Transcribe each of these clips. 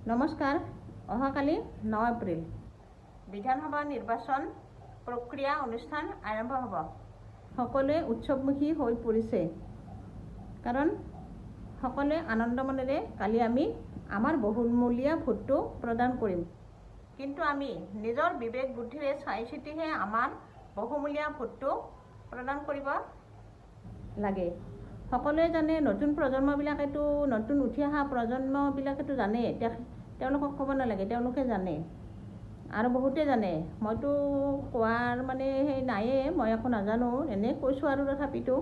নমস্কাৰ। অহাকালি 9 এপ্ৰিল বিধানসভা নিৰ্বাচন প্ৰক্ৰিয়া অনুষ্ঠান আৰম্ভ হ'ব। সকলোৱে উৎসৱমুখী হৈ পৰিছে, কাৰণ সকলোৱে আনন্দ মনেৰে কালি আমি আমাৰ বহুমূলীয়া ভোটটো প্ৰদান কৰিম। কিন্তু আমি নিজৰ বিবেক বুদ্ধিৰে চাই চিতিহে আমাৰ বহুমূলীয়া ভোটটো প্ৰদান কৰিব লাগে। সকলোৱে জানে, নতুন প্ৰজন্মবিলাকেতো, নতুন উঠি অহা প্ৰজন্মবিলাকেতো জানে, তেওঁলোকক ক'ব নালাগে, তেওঁলোকে জানে আৰু বহুতে জানে। মইতো কোৱাৰ মানে সেই নায়ে, মই একো নাজানো, এনেই কৈছোঁ আৰু তথাপিতো,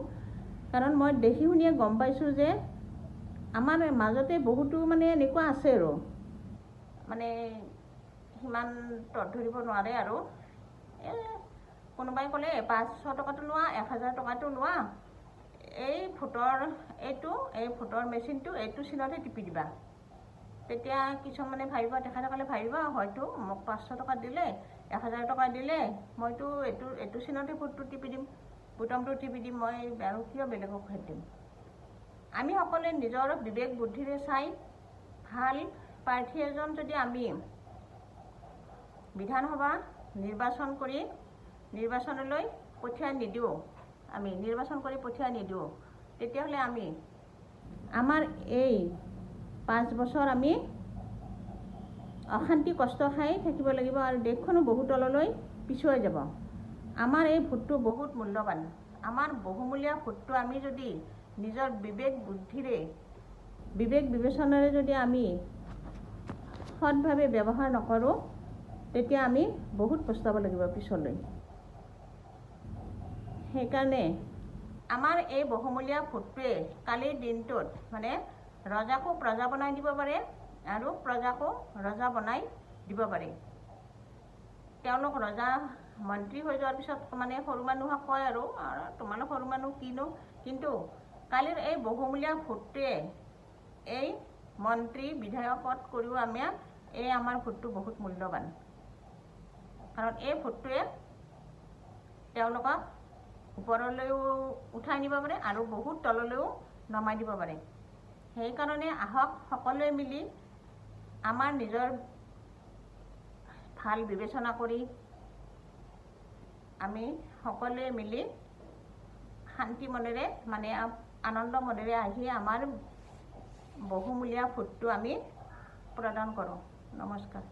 কাৰণ মই দেখি শুনিয়ে গম পাইছোঁ যে আমাৰ মাজতে বহুতো মানে এনেকুৱা আছে আৰু মানে সিমান তথ্য ধৰিব নোৱাৰে আৰু কোনোবাই ক'লে 500 টকাটো লোৱা, 1000 টকাটো লোৱা, এই ভোটৰ মেচিনটো এইটো চিনতহে টিপি দিবা। তেতিয়া কিছুমানে ভাবিব, তেখেতসকলে ভাবিব হয়তো মোক 500 টকা দিলে, 1000 টকা দিলে, মইতো এইটো চিনতে ভোটটো টিপি দিম, বুটামটো টিপি দিম, মই আৰু কিয় বেলেগক ভোট দিম। আমি সকলোৱে নিজৰ বিবেক বুদ্ধিৰে চাই ভাল প্ৰাৰ্থী এজন যদি আমি বিধানসভা নিৰ্বাচনলৈ পঠিয়াই নিদিওঁ, তেতিয়াহ'লে আমি আমাৰ এই 5 বছৰ আমি অশান্তি কষ্ট খাই থাকিব লাগিব আৰু দেশখনো বহুত তললৈ পিছুৱাই যাব। আমাৰ এই ভোটটো বহুত মূল্যৱান। আমাৰ বহুমূলীয়া ভোটটো আমি যদি নিজৰ বিবেক বিবেচনাৰে যদি আমি সৎভাৱে ব্যৱহাৰ নকৰোঁ, তেতিয়া আমি বহুত পস্তাব লাগিব পিছলৈ। সেইকাৰণে আমাৰ এই বহুমূলীয়া ভোটটোৱে কালিৰ দিনটোত মানে ৰজাকো প্ৰজা বনাই দিব পাৰে আৰু প্ৰজাকো ৰজা বনাই দিব পাৰে। তেওঁলোক ৰজা মন্ত্ৰী হৈ যোৱাৰ পিছত মানে সৰু মানুহক কয় আৰু তোমালোক সৰু মানুহ কিনো, কিন্তু কালিৰ এই বহুমূলীয়া ভোটটোৱে এই মন্ত্ৰী বিধায়ক পদ কৰিও আমাৰ ভোটটো বহুত মূল্যৱান, কাৰণ এই ভোটটোৱে তেওঁলোকক ওপৰলৈও উঠাই নিব পাৰে আৰু বহুত তললৈও নমাই দিব পাৰে। সেইকাৰণে আহক সকলোৱে মিলি আমাৰ নিজৰ ভাল বিবেচনা কৰি আমি সকলোৱে মিলি শান্তি মনেৰে মানে আনন্দ মনেৰে আহি আমাৰ বহুমূলীয়া ভোটটো আমি প্ৰদান কৰোঁ। নমস্কাৰ।